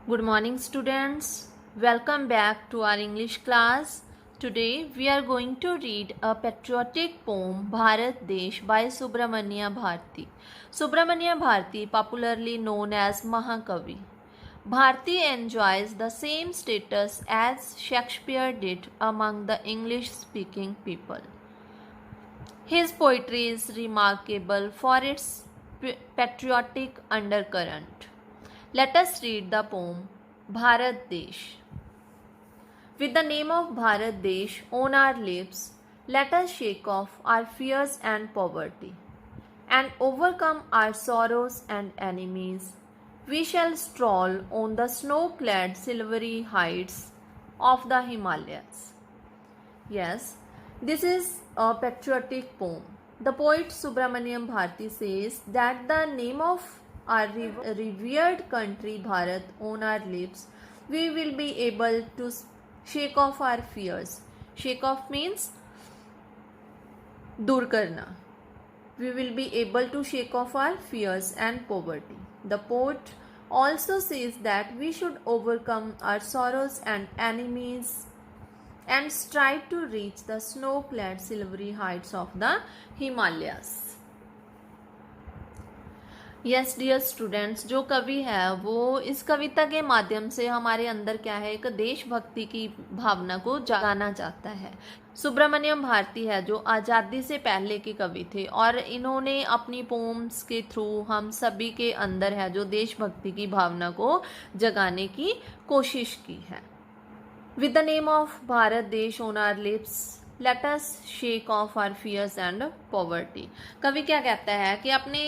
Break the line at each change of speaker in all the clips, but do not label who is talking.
Good morning, students. Welcome back to our English class. Today we are going to read a patriotic poem Bharat Desh by Subramanya Bharti. Subramanya Bharti, popularly known as Mahakavi. Bharti enjoys the same status as Shakespeare did among the English speaking people. His poetry is remarkable for its patriotic undercurrent. Let us read the poem Bharat Desh. With the name of Bharat Desh on our lips, let us shake off our fears and poverty and overcome our sorrows and enemies. We shall stroll on the snow-clad silvery heights of the Himalayas. Yes, this is a patriotic poem. The poet Subramaniam Bharti says that the name of our revered country Bharat on our lips, we will be able to shake off our fears. Shake off means dur karna. We will be able to shake off our fears and poverty. The poet also says that we should overcome our sorrows and enemies and strive to reach the snow-clad silvery heights of the Himalayas. Yes dear students, जो कवि है वो इस कविता के माध्यम से हमारे अंदर क्या है, एक देशभक्ति की भावना को जगाना चाहता है. सुब्रमण्यम भारती है जो आज़ादी से पहले के कवि थे और इन्होंने अपनी पोम्स के थ्रू हम सभी के अंदर है जो देशभक्ति की भावना को जगाने की कोशिश की है. With the name of Bharat Desh on our lips, let us shake off our fears and poverty. कवि क्या कहता है कि अपने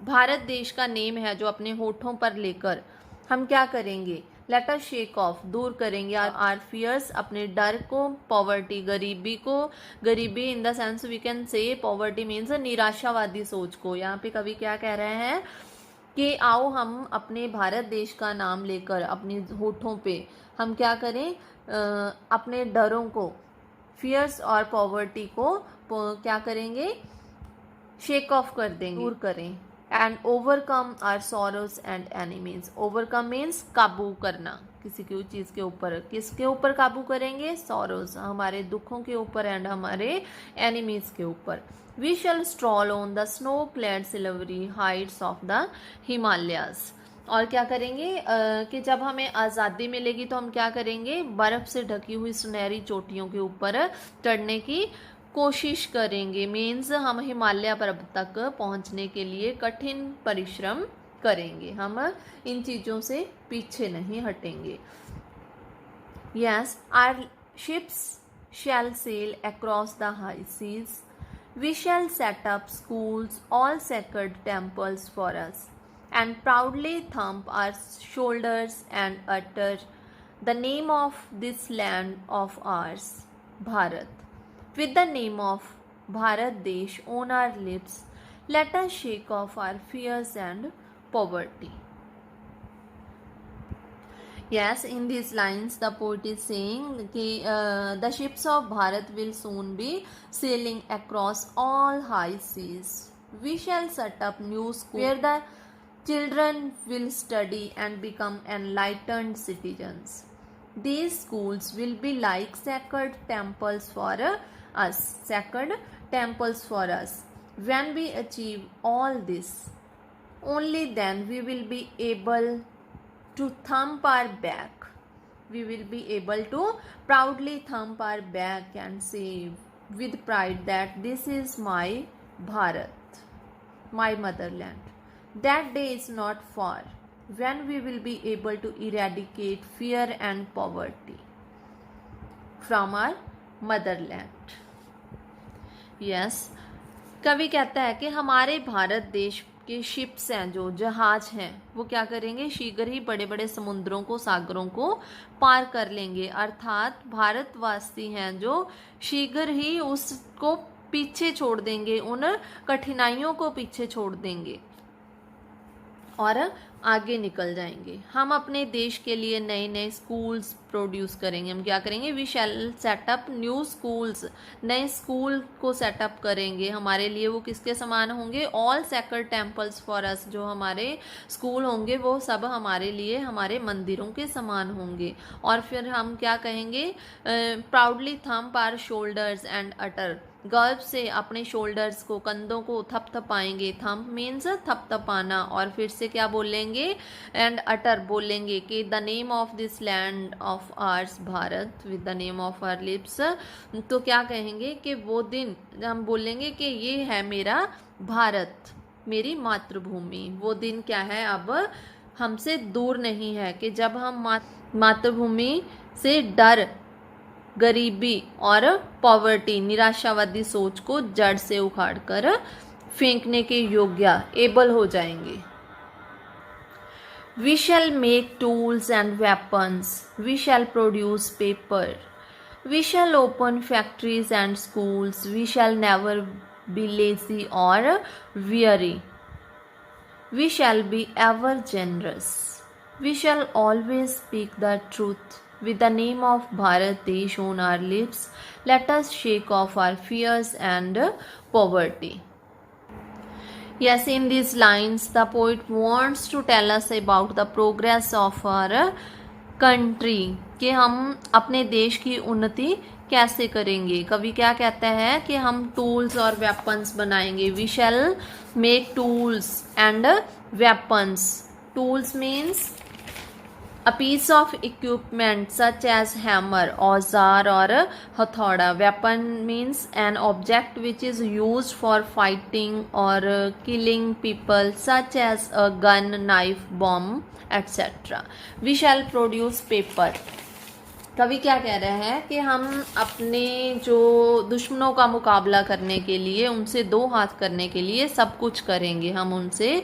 भारत देश का नेम है जो अपने होठों पर लेकर हम क्या करेंगे, लेट अस शेक ऑफ, दूर करेंगे आर फियर्स, अपने डर को, पॉवर्टी, गरीबी को. गरीबी in the sense we can say poverty means निराशावादी सोच को. यहाँ पे कवि क्या कह रहे हैं कि आओ हम अपने भारत देश का नाम लेकर अपने होठों पे हम क्या करें, अपने डरों को, फियर्स और पॉवर्टी को क्या करेंगे, शेक ऑफ कर देंगे, दूर करें. And overcome our sorrows and enemies. Overcome means काबू करना किसी की चीज़ के ऊपर. किसके ऊपर काबू करेंगे, सॉरोज, हमारे दुखों के ऊपर, एंड हमारे एनिमीज के ऊपर. We shall stroll on the snow clad silvery heights of the Himalayas. और क्या करेंगे कि जब हमें आज़ादी मिलेगी तो हम क्या करेंगे, बर्फ़ से ढकी हुई सुनहरी चोटियों के ऊपर चढ़ने की कोशिश करेंगे. मीन्स हम हिमालय पर्वत तक पहुंचने के लिए कठिन परिश्रम करेंगे. हम इन चीज़ों से पीछे नहीं हटेंगे. Yes, our ships shall sail across the high seas. We shall set up schools, all sacred temples for us, and proudly thump our shoulders and utter the name of this land of ours, Bharat. With the name of Bharat Desh on our lips, let us shake off our fears and poverty. Yes, in these lines the poet is saying that the ships of Bharat will soon be sailing across all high seas. We shall set up new schools where the children will study and become enlightened citizens. These schools will be like sacred temples for us. Sacred temples for us. When we achieve all this, only then we will be able to thump our back. We will be able to proudly thump our back and say with pride that this is my Bharat, my motherland. That day is not far when we will be able to eradicate fear and poverty from our motherland. Yes, कवि कहता है कि हमारे भारत देश के ships हैं, जो जहाज हैं, वो क्या करेंगे, शीघ्र ही बड़े बड़े समुद्रों को, सागरों को पार कर लेंगे. अर्थात भारतवासी हैं जो शीघ्र ही उसको पीछे छोड़ देंगे, उन कठिनाइयों को पीछे छोड़ देंगे और आगे निकल जाएंगे। हम अपने देश के लिए नए नए स्कूल्स प्रोड्यूस करेंगे। हम क्या करेंगे? We shall set up new schools, नए स्कूल को सेटअप करेंगे हमारे लिए। वो किसके समान होंगे? All sacred temples for us. जो हमारे स्कूल होंगे वो सब हमारे लिए हमारे मंदिरों के समान होंगे। और फिर हम क्या कहेंगे? Proudly thump our shoulders and utter, गर्व से अपने शोल्डर्स को, कंधों को थपथपाएंगे। Thump means थपथपाना। और फिर से क्या बोलेंगे? एंड अटर बोलेंगे कि the name of this land of ours Bharat with the name of our lips. तो क्या कहेंगे कि वो दिन हम बोलेंगे कि ये है मेरा भारत, मेरी मातृभूमि। वो दिन क्या है? अब हमसे दूर नहीं है कि जब हम मातृभूमि से डर, गरीबी और पॉवर्टी, निराशावादी सोच को जड़ से उखाड़कर फेंकने के योग्य, एबल हो जाएंगे। We shall make tools and weapons, we shall produce paper, we shall open factories and schools, we shall never be lazy और weary, we shall be ever generous, we shall always speak the truth. With the name of Bharat Desh on our lips, let us shake off our fears and poverty. Yes, in these lines, the poet wants to tell us about the progress of our country, कि हम अपने देश की उन्नति कैसे करेंगे। कवि क्या कहता है? कि हम टूल्स और वेपन्स बनाएंगे। We shall make tools and weapons. Tools means a piece of equipment such as hammer, औजार और हथौड़ा। weapon means an object which is used for fighting or killing people such as a gun, knife, bomb, etc. we shall produce paper. कवि क्या कह रहे हैं? कि हम अपने जो दुश्मनों का मुकाबला करने के लिए, उनसे दो हाथ करने के लिए सब कुछ करेंगे। हम उनसे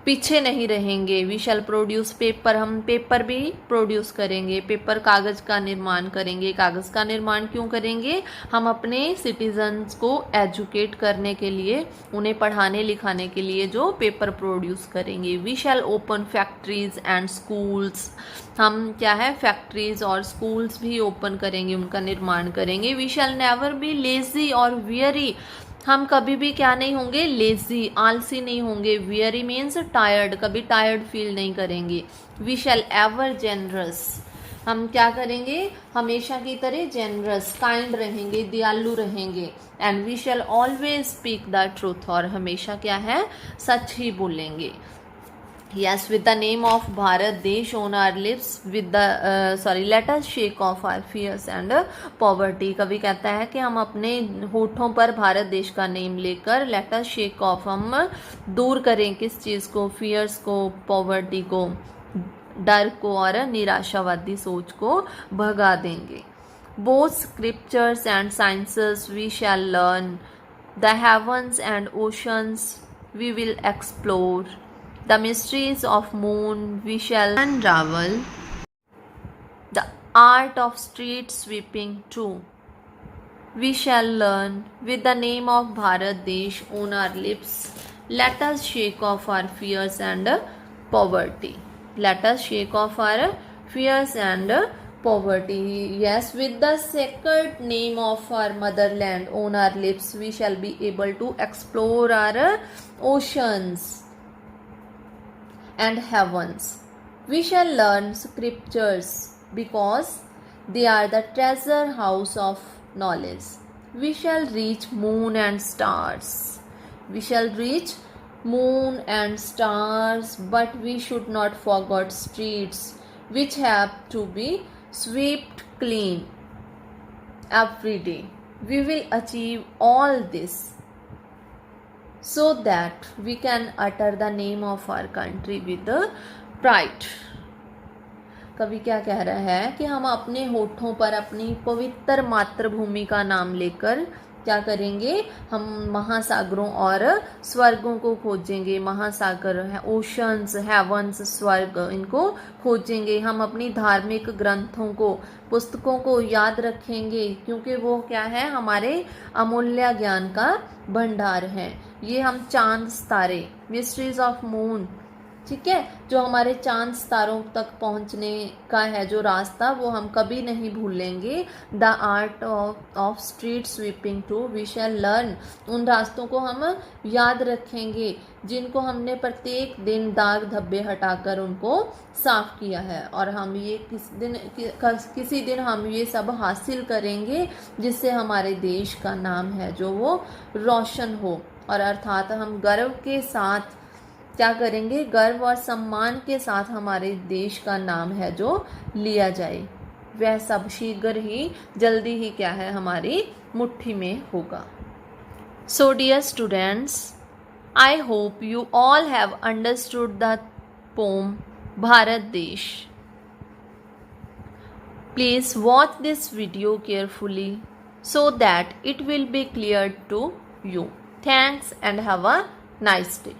पीछे नहीं रहेंगे। वी शैल प्रोड्यूस पेपर, हम पेपर भी प्रोड्यूस करेंगे। पेपर, कागज़ का निर्माण करेंगे। कागज़ का निर्माण क्यों करेंगे? हम अपने सिटीजन्स को एजुकेट करने के लिए, उन्हें पढ़ाने लिखाने के लिए जो पेपर प्रोड्यूस करेंगे। We shall open factories and schools, हम क्या है? फैक्ट्रीज और स्कूल्स भी ओपन करेंगे, उनका निर्माण करेंगे। We shall never be lazy और वियरी, हम कभी भी क्या नहीं होंगे? लेजी, आलसी नहीं होंगे। वियरी मीन्स टायर्ड, कभी टायर्ड फील नहीं करेंगे। वी शैल एवर जेनरस, हम क्या करेंगे? हमेशा की तरह जेनरस, काइंड रहेंगे, दयालु रहेंगे। And we shall always speak the truth, और हमेशा क्या है? सच ही बोलेंगे। Yes, with the name of Bharat Desh on our lips, with the let us shake off our fears and poverty. कवि कहता है कि हम अपने होठों पर भारत देश का नेम लेकर let us shake off, हम दूर करें किस चीज़ को? fears को, poverty को, डर को और निराशावादी सोच को भगा देंगे। Both scriptures and sciences we shall learn, the heavens and oceans we will explore, the mysteries of moon we shall unravel, the art of street sweeping too we shall learn. With the name of Bharat Desh on our lips, let us shake off our fears and poverty. Let us shake off our fears and poverty. Yes, with the sacred name of our motherland on our lips, we shall be able to explore our oceans and heavens. We shall learn scriptures because they are the treasure house of knowledge. We shall reach moon and stars. We shall reach moon and stars, but we should not forget streets which have to be swept clean every day. We will achieve all this so that we can utter the name of our country with pride. कवि क्या कह रहा है? कि हम अपने होठों पर अपनी पवित्र मातृभूमि का नाम लेकर क्या करेंगे? हम महासागरों और स्वर्गों को खोजेंगे। महासागर है, ओशंस, हेवंस, स्वर्ग, इनको खोजेंगे। हम अपनी धार्मिक ग्रंथों को, पुस्तकों को याद रखेंगे, क्योंकि वो क्या है? हमारे अमूल्य ज्ञान का भंडार है। ये हम चांद, सितारे, मिस्ट्रीज ऑफ मून, ठीक है, जो हमारे चांद सितारों तक पहुंचने का है जो रास्ता, वो हम कभी नहीं भूलेंगे। The art of street sweeping too we shall learn, उन रास्तों को हम याद रखेंगे जिनको हमने प्रत्येक दिन दाग धब्बे हटाकर उनको साफ किया है, और हम ये किसी दिन हम ये सब हासिल करेंगे जिससे हमारे देश का नाम है जो वो रोशन हो, और अर्थात हम गर्व के साथ क्या करेंगे, गर्व और सम्मान के साथ हमारे देश का नाम है जो लिया जाए, वह सब शीघ्र ही जल्दी ही क्या है हमारी मुट्ठी में होगा। So dear students, I hope you all have understood the poem Bharat desh. Please watch this video carefully so that it will be clear to you. Thanks and have a nice day.